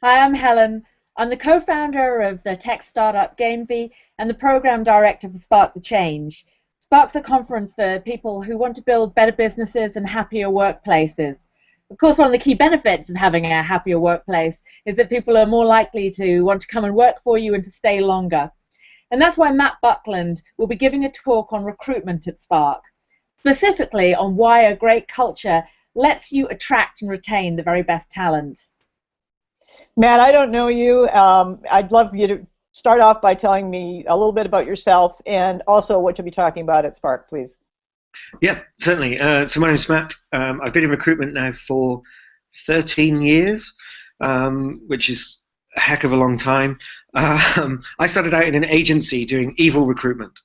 Hi, I'm Helen. I'm the co-founder of the tech startup GameV and the program director for Spark the Change. Spark's a conference for people who want to build better businesses and happier workplaces. Of course, one of the key benefits of having a happier workplace is that people are more likely to want to come and work for you and to stay longer. And that's why Matt Buckland will be giving a talk on recruitment at Spark, specifically on why a great culture lets you attract and retain the very best talent. Matt, I don't know you. I'd love you to start off by telling me a little bit about yourself and also what you'll be talking about at Spark, please. Yeah, certainly. So my name's Matt. I've been in recruitment now for 13 years, which is a heck of a long time. I started out in an agency doing evil recruitment,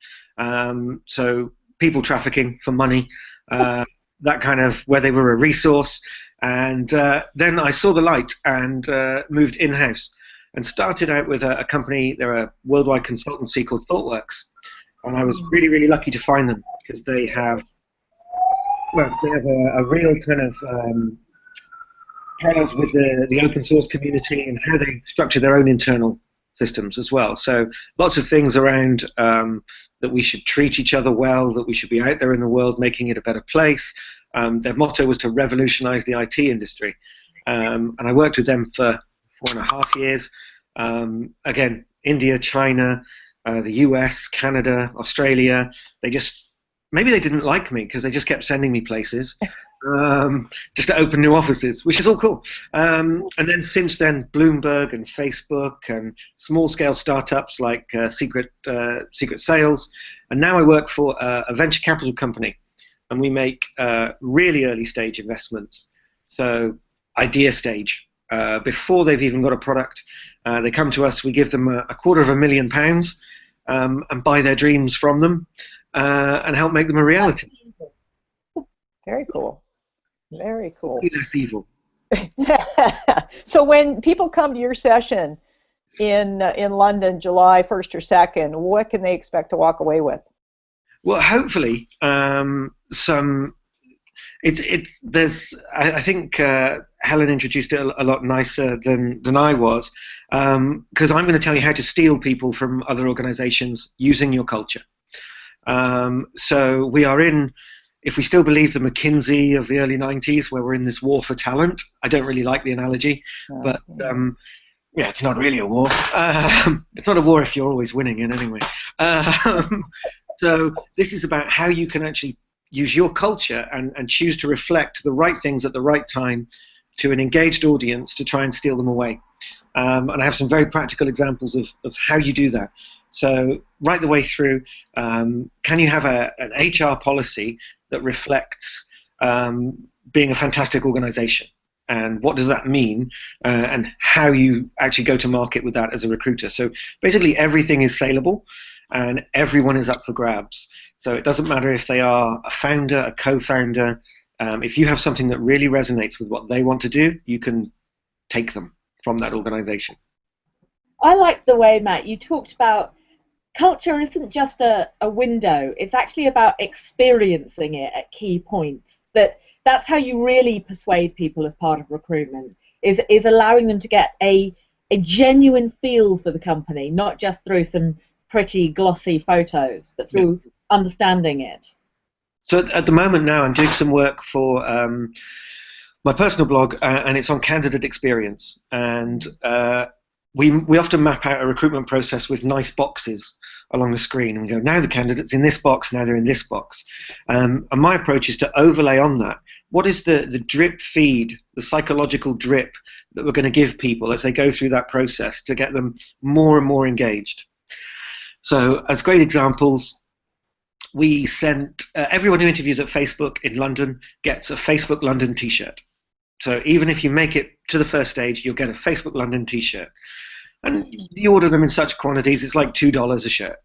so people trafficking for money, that kind of where they were a resource. And then I saw the light and moved in-house and started out with a company. They're a worldwide consultancy called ThoughtWorks, and I was really, really lucky to find them because they have a real kind of parallels with the open source community and how they structure their own internal systems as well. So lots of things around that we should treat each other well, that we should be out there in the world making it a better place. Their motto was to revolutionize the IT industry. And I worked with them for 4.5 years. Again, India, China, the US, Canada, Australia. Maybe they didn't like me because they just kept sending me places just to open new offices, which is all cool. And then since then, Bloomberg and Facebook and small-scale startups like Secret Sales. And now I work for a venture capital company. And we make really early stage investments, so idea stage. Before they've even got a product, they come to us, we give them £250,000 and buy their dreams from them and help make them a reality. Very cool. Very cool. Less evil. So when people come to your session in London, July 1st or 2nd, what can they expect to walk away with? Well, hopefully, I think Helen introduced it a lot nicer than I was, because I'm going to tell you how to steal people from other organizations using your culture. So we are in, if we still believe the McKinsey of the early 90s, where we're in this war for talent. I don't really like the analogy, but yeah, it's not really a war. It's not a war if you're always winning it anyway. So this is about how you can actually use your culture and choose to reflect the right things at the right time to an engaged audience to try and steal them away. And I have some very practical examples of how you do that. So right the way through, can you have an HR policy that reflects being a fantastic organization? And what does that mean? And how you actually go to market with that as a recruiter. So basically everything is saleable. And everyone is up for grabs. So it doesn't matter if they are a founder, a co-founder. If you have something that really resonates with what they want to do, you can take them from that organization. I like the way, Matt, you talked about culture isn't just a window. It's actually about experiencing it at key points. That's how you really persuade people as part of recruitment, is allowing them to get a genuine feel for the company, not just through some pretty glossy photos, but through understanding it. So at the moment now, I'm doing some work for my personal blog, and it's on candidate experience. And we often map out a recruitment process with nice boxes along the screen, and we go, now the candidate's in this box, now they're in this box. And my approach is to overlay on that. What is the drip feed, the psychological drip that we're going to give people as they go through that process to get them more and more engaged? So as great examples, we sent everyone who interviews at Facebook in London gets a Facebook London t-shirt. So even if you make it to the first stage, you'll get a Facebook London t-shirt. And you order them in such quantities, it's like $2 a shirt.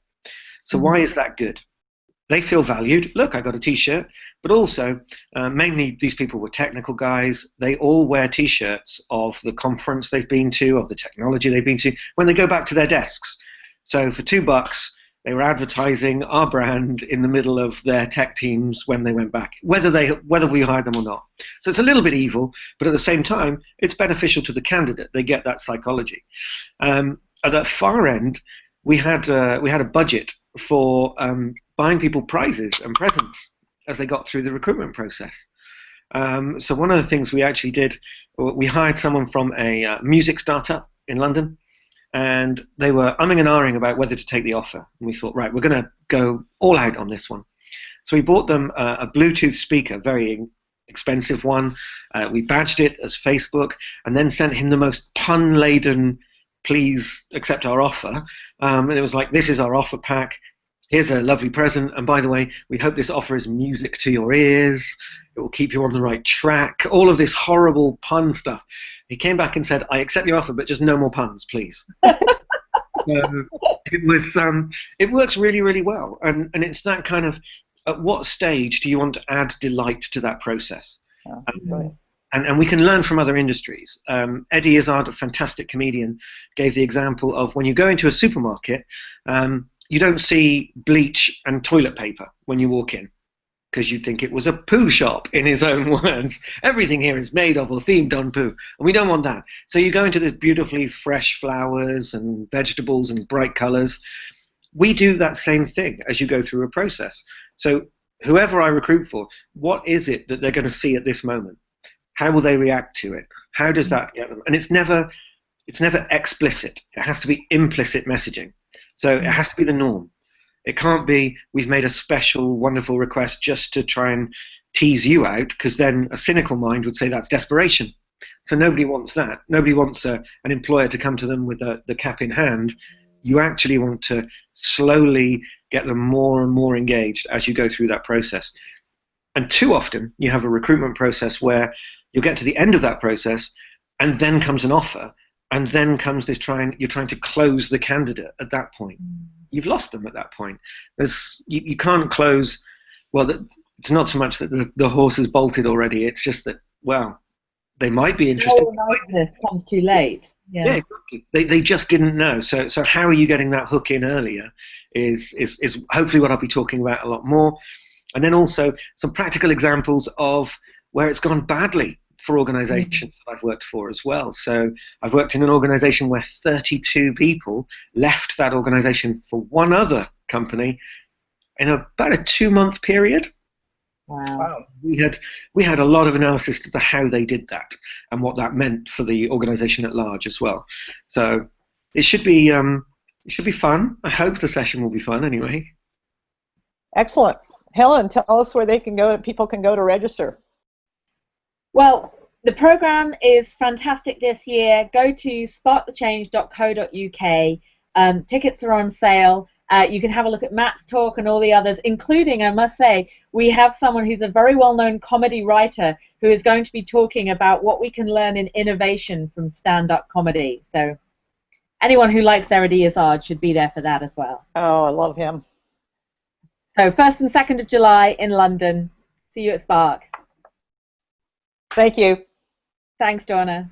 So why is that good? They feel valued. Look, I got a t-shirt. But also, mainly these people were technical guys. They all wear t-shirts of the conference they've been to, of the technology they've been to, when they go back to their desks. So for $2, They were advertising our brand in the middle of their tech teams when they went back, whether we hired them or not. So it's a little bit evil, but at the same time, it's beneficial to the candidate. They get that psychology. At that far end, we had a budget for buying people prizes and presents as they got through the recruitment process. So one of the things we actually did, we hired someone from a music startup in London, and they were umming and ahhing about whether to take the offer. And we thought, right, we're going to go all out on this one. So we bought them a Bluetooth speaker, very expensive one. We badged it as Facebook, and then sent him the most pun-laden, please accept our offer. And it was like, this is our offer pack. Here's a lovely present. And by the way, we hope this offer is music to your ears. It will keep you on the right track. All of this horrible pun stuff. He came back and said, I accept your offer, but just no more puns, please. It works really, really well. And it's that kind of, at what stage do you want to add delight to that process? Right. And we can learn from other industries. Eddie Izzard, a fantastic comedian, gave the example of when you go into a supermarket, you don't see bleach and toilet paper when you walk in, because you'd think it was a poo shop, in his own words. Everything here is made of or themed on poo, and we don't want that. So you go into this beautifully fresh flowers and vegetables and bright colors. We do that same thing as you go through a process. So whoever I recruit for, what is it that they're going to see at this moment? How will they react to it? How does that get them? And it's never explicit. It has to be implicit messaging. So it has to be the norm. It can't be, we've made a special, wonderful request just to try and tease you out, because then a cynical mind would say that's desperation. So nobody wants that. Nobody wants an employer to come to them with the cap in hand. You actually want to slowly get them more and more engaged as you go through that process. And too often, you have a recruitment process where you'll get to the end of that process, and then comes an offer, and then comes this you're trying to close the candidate at that point. You've lost them at that point. You can't close, well, it's not so much that the horse is bolted already, it's just that, well, they might be interested. All niceness comes too late. Yeah, exactly. They just didn't know. So how are you getting that hook in earlier is hopefully what I'll be talking about a lot more. And then also some practical examples of where it's gone badly for organizations that I've worked for as well. So I've worked in an organization where 32 people left that organization for one other company in about a 2-month period. Wow. We had a lot of analysis as to how they did that and what that meant for the organization at large as well. So it should be fun. I hope the session will be fun anyway. Excellent. Helen, tell us where people can go to register. Well, the program is fantastic this year. Go to sparkthechange.co.uk. Tickets are on sale. You can have a look at Matt's talk and all the others, including, I must say, we have someone who's a very well-known comedy writer who is going to be talking about what we can learn in innovation from stand-up comedy. So anyone who likes their Eddie Izzard should be there for that as well. Oh, I love him. So 1st and 2nd of July in London. See you at Spark. Thank you. Thanks, Donna.